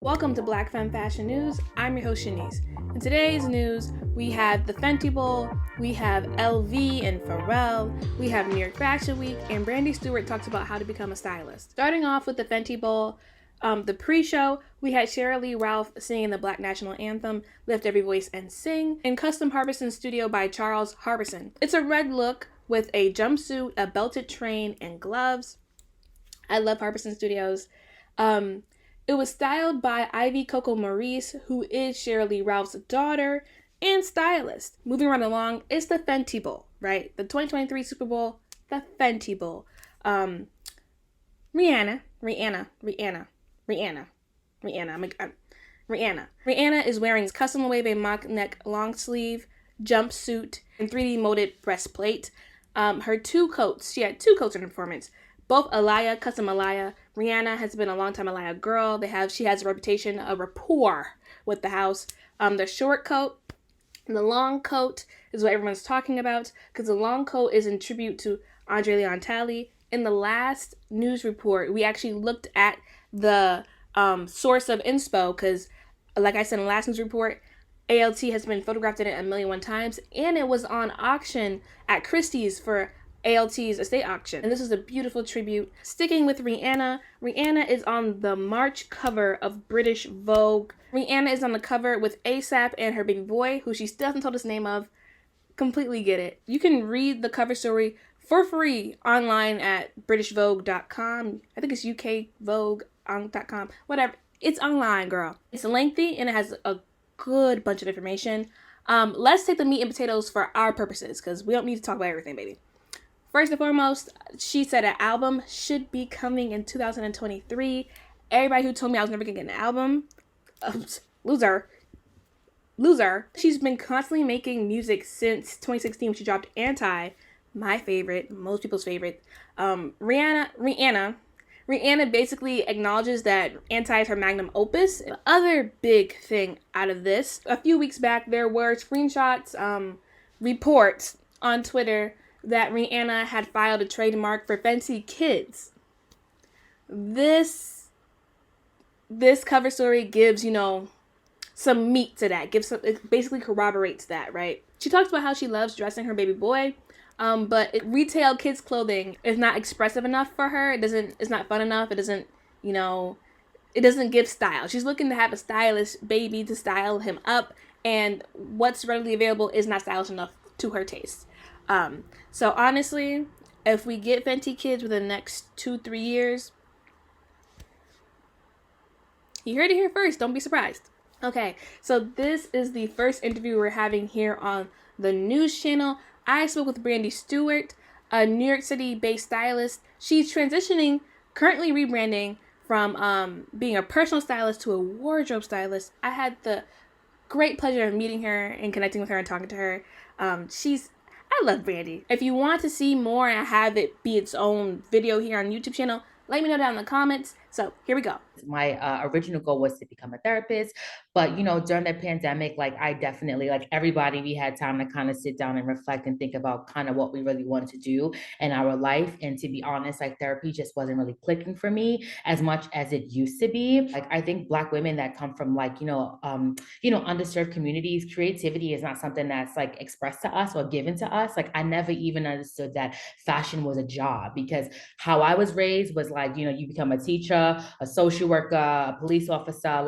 Welcome to Black Femme Fashion News. I'm your host, Shanice. In today's news, we have the Fenty Bowl, we have LV and Pharrell, we have New York Fashion Week, and Brandii Stuart talks about how to become a stylist. Starting off with the Fenty Bowl, the pre-show, we had Sheryl Ralph singing the Black National Anthem, Lift Every Voice and Sing, in Custom Harbison Studio by Charles Harbison. It's a red look with a jumpsuit, a belted train, and gloves. I love Harbison Studios. It was styled by Ivy Coco Maurice, who is Sheryl Ralph's daughter and stylist. Moving right along, it's the Fenty Bowl, right? The 2023 Super Bowl, the Fenty Bowl. Rihanna is wearing custom wave mock neck long sleeve jumpsuit and 3D molded breastplate. Her two coats, she had two coats in her performance. Both Alaya, custom Alaya. Rihanna has been a long-time Alaya girl. She has a reputation, a rapport with the house. The short coat and the long coat is what everyone's talking about because the long coat is in tribute to Andre Leon Talley. In the last news report, we actually looked at the source of inspo because, like I said in the last news report, ALT has been photographed in it 1,000,001 times, and it was on auction at Christie's for ALT's estate auction. And this is a beautiful tribute. Sticking with Rihanna, Rihanna is on the March cover of British Vogue. Rihanna is on the cover with ASAP and her baby boy, who she still hasn't told us the name of. Completely get it. You can read the cover story for free online at britishvogue.com. I think it's ukvogue.com. Whatever. It's online, girl. It's lengthy and it has a good bunch of information. Let's take the meat and potatoes for our purposes because we don't need to talk about everything, baby. First and foremost, she said an album should be coming in 2023. Everybody who told me I was never going to get an album, loser. She's been constantly making music since 2016 when she dropped Anti, my favorite, most people's favorite. Rihanna basically acknowledges that Anti is her magnum opus. The other big thing out of this, a few weeks back, there were screenshots, reports on Twitter that Rihanna had filed a trademark for Fenty Kids. This cover story gives, some meat to that. It basically corroborates that, right? She talks about how she loves dressing her baby boy, but retail kids clothing is not expressive enough for her. It's not fun enough. It doesn't give style. She's looking to have a stylish baby to style him up, and what's readily available is not stylish enough to her taste. So honestly, if we get Fenty Kids within the next 2-3 years, you heard it here first. Don't be surprised. Okay, so this is the first interview we're having here on the news channel. I spoke with Brandii Stuart, a New York City-based stylist. She's transitioning, currently rebranding from being a personal stylist to a wardrobe stylist. I had the great pleasure of meeting her and connecting with her and talking to her. I love Brandii. If you want to see more and have it be its own video here on the YouTube channel, let me know down in the comments. So here we go. My original goal was to become a therapist, but during the pandemic, I definitely, everybody, we had time to kind of sit down and reflect and think about kind of what we really wanted to do in our life. And to be honest, therapy just wasn't really clicking for me as much as it used to be. I think Black women that come from underserved communities, creativity is not something that's expressed to us or given to us. I never even understood that fashion was a job, because how I was raised was you become a teacher, a social worker, a police officer.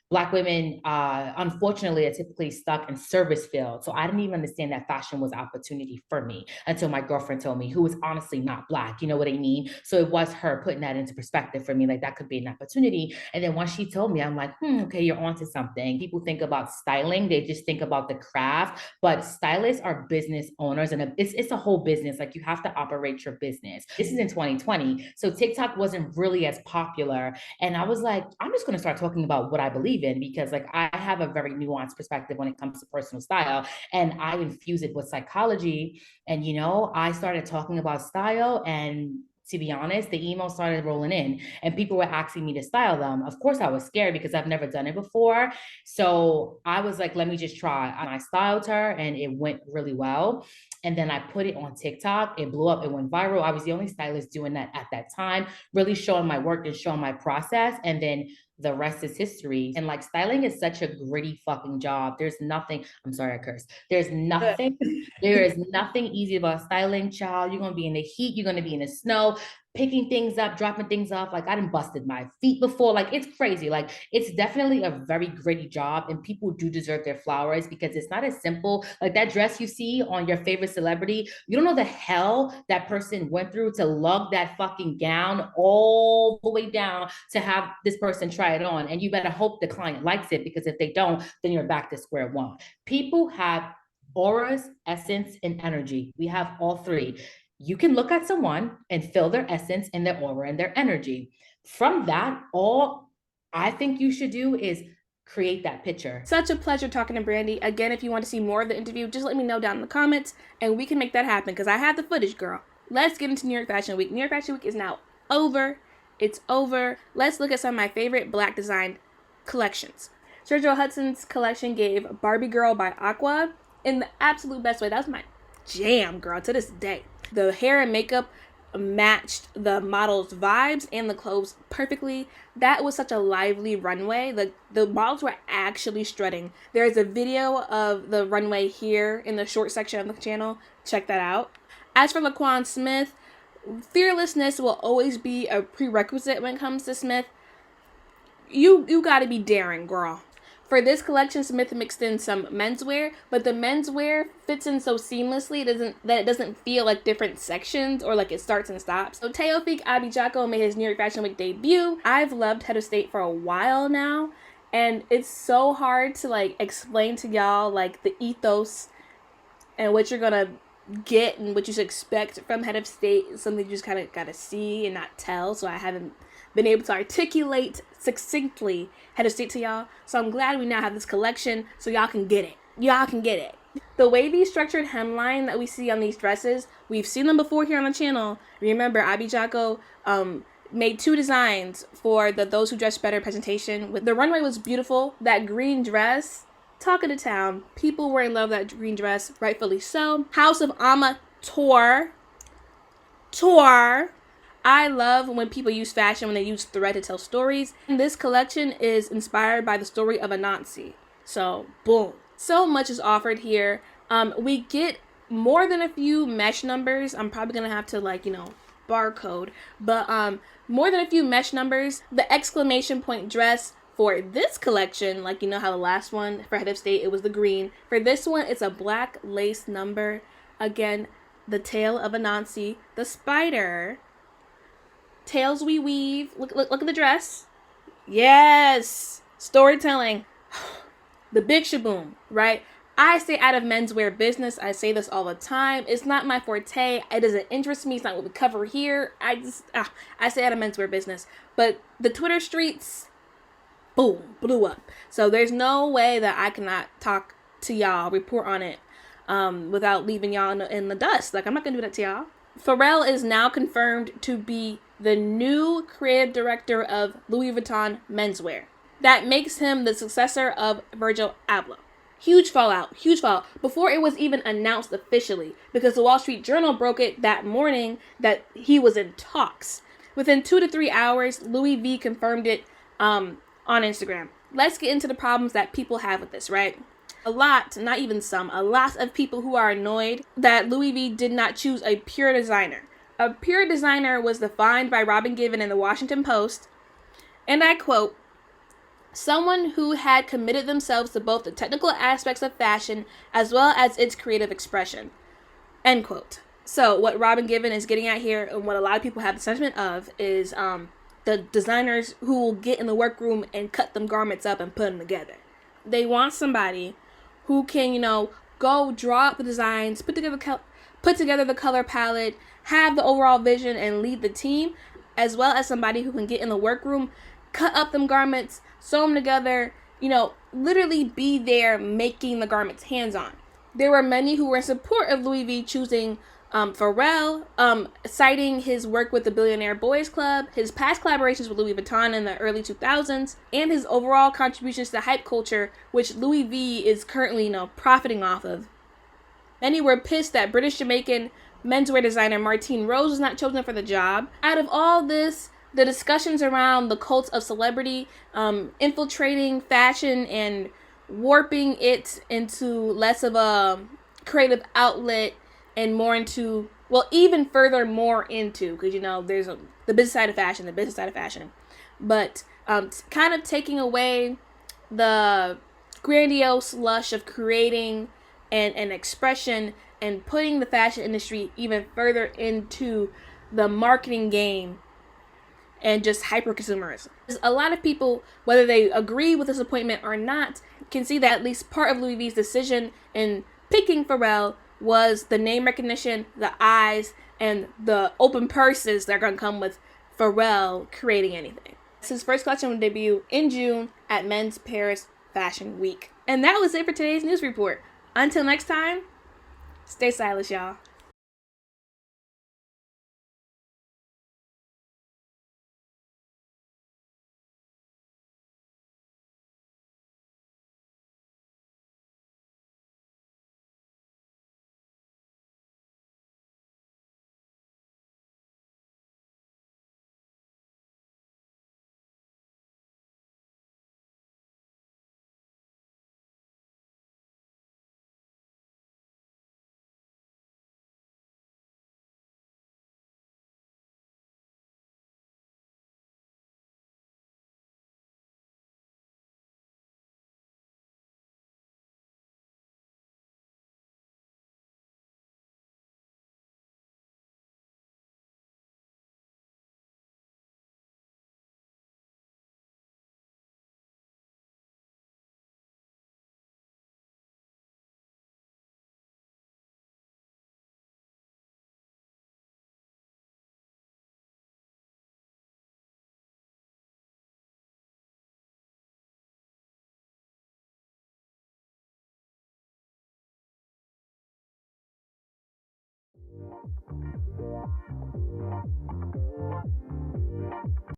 Black women, unfortunately, are typically stuck in service fields. So I didn't even understand that fashion was opportunity for me until my girlfriend told me, who was honestly not Black. You know what I mean? So it was her putting that into perspective for me. That could be an opportunity. And then once she told me, I'm like, okay, you're onto something. People think about styling, they just think about the craft, but stylists are business owners, and it's a whole business. You have to operate your business. This is in 2020. So TikTok wasn't really as popular. And I was like, I'm just going to start talking about what I believe in, because I have a very nuanced perspective when it comes to personal style, and I infuse it with psychology. And, I started talking about style, and to be honest, the emails started rolling in and people were asking me to style them. Of course, I was scared because I've never done it before. So I was like, let me just try. And I styled her and it went really well. And then I put it on TikTok. It blew up. It went viral. I was the only stylist doing that at that time, really showing my work and showing my process. And then the rest is history. And like styling is such a gritty fucking job. I'm sorry, I cursed. There is nothing easy about styling, child. You're gonna be in the heat, you're gonna be in the snow, picking things up, dropping things off. Like I done busted my feet before. Like it's crazy. Like it's definitely a very gritty job, and people do deserve their flowers because it's not as simple. Like that dress you see on your favorite celebrity, you don't know the hell that person went through to lug that fucking gown all the way down to have this person try it on. And you better hope the client likes it, because if they don't, then you're back to square one. People have auras, essence, and energy. We have all three. You can look at someone and feel their essence and their aura and their energy. From that, all I think you should do is create that picture. Such a pleasure talking to Brandii. Again, if you want to see more of the interview, just let me know down in the comments and we can make that happen because I have the footage, girl. Let's get into New York Fashion Week. New York Fashion Week is now over. It's over. Let's look at some of my favorite black design collections. Sergio Hudson's collection gave Barbie Girl by Aqua in the absolute best way. That was my jam, girl, to this day. The hair and makeup matched the model's vibes and the clothes perfectly. That was such a lively runway. The models were actually strutting. There's a video of the runway here in the short section of the channel. Check that out. As for Laquan Smith, fearlessness will always be a prerequisite when it comes to Smith. You gotta be daring, girl. For this collection, Smith mixed in some menswear, but the menswear fits in so seamlessly that it doesn't feel like different sections or like it starts and stops. So Teofik Abijako made his New York Fashion Week debut. I've loved Head of State for a while now, and it's so hard to like explain to y'all like the ethos and what you're gonna get and what you should expect from Head of State. It's something you just kind of gotta see and not tell. So I haven't been able to articulate succinctly Head of State to y'all. So I'm glad we now have this collection so y'all can get it. Y'all can get it. The wavy structured hemline that we see on these dresses, we've seen them before here on the channel. Remember, Abijako made 2 designs for the Those Who Dress Better presentation. The runway was beautiful. That green dress, talk of the town. People were in love with that green dress, rightfully so. House of Ama Tour. I love when people use fashion when they use thread to tell stories. And this collection is inspired by the story of Anansi. So, boom. So much is offered here. We get more than a few mesh numbers. I'm probably going to have to barcode. But more than a few mesh numbers. The exclamation point dress for this collection, like how the last one for Head of State, it was the green. For this one, it's a black lace number. Again, the tail of Anansi, the spider. Tails we weave. Look at the dress. Yes. Storytelling. The big shaboom, right? I stay out of menswear business. I say this all the time. It's not my forte. It doesn't interest me. It's not what we cover here. I stay out of menswear business. But the Twitter streets, boom, blew up. So there's no way that I cannot talk to y'all, report on it, without leaving y'all in the dust. Like, I'm not going to do that to y'all. Pharrell is now confirmed to be the new creative director of Louis Vuitton menswear. That makes him the successor of Virgil Abloh. Huge fallout. Before it was even announced officially, because the Wall Street Journal broke it that morning that he was in talks. Within 2 to 3 hours, Louis V confirmed it on Instagram. Let's get into the problems that people have with this, right? A lot of people who are annoyed that Louis V did not choose a pure designer. A pure designer was defined by Robin Given in the Washington Post, and I quote, "Someone who had committed themselves to both the technical aspects of fashion as well as its creative expression." End quote. So what Robin Given is getting at here, and what a lot of people have the sentiment of, is the designers who will get in the workroom and cut them garments up and put them together. They want somebody who can, go draw up the designs, put together the color palette, have the overall vision, and lead the team, as well as somebody who can get in the workroom, cut up them garments, sew them together, literally be there making the garments hands-on. There were many who were in support of Louis V choosing Pharrell, citing his work with the Billionaire Boys Club, his past collaborations with Louis Vuitton in the early 2000s, and his overall contributions to hype culture, which Louis V is currently, profiting off of. Many were pissed that British Jamaican menswear designer Martine Rose was not chosen for the job. Out of all this, the discussions around the cult of celebrity infiltrating fashion and warping it into less of a creative outlet and more into, well, even further more into, because there's the business side of fashion, but kind of taking away the grandiose lush of creating an expression and putting the fashion industry even further into the marketing game and just hyper consumerism. A lot of people, whether they agree with this appointment or not, can see that at least part of Louis V's decision in picking Pharrell was the name recognition, the eyes, and the open purses that are going to come with Pharrell creating anything. His first collection will debut in June at Men's Paris Fashion Week. And that was it for today's news report. Until next time, stay stylish, y'all.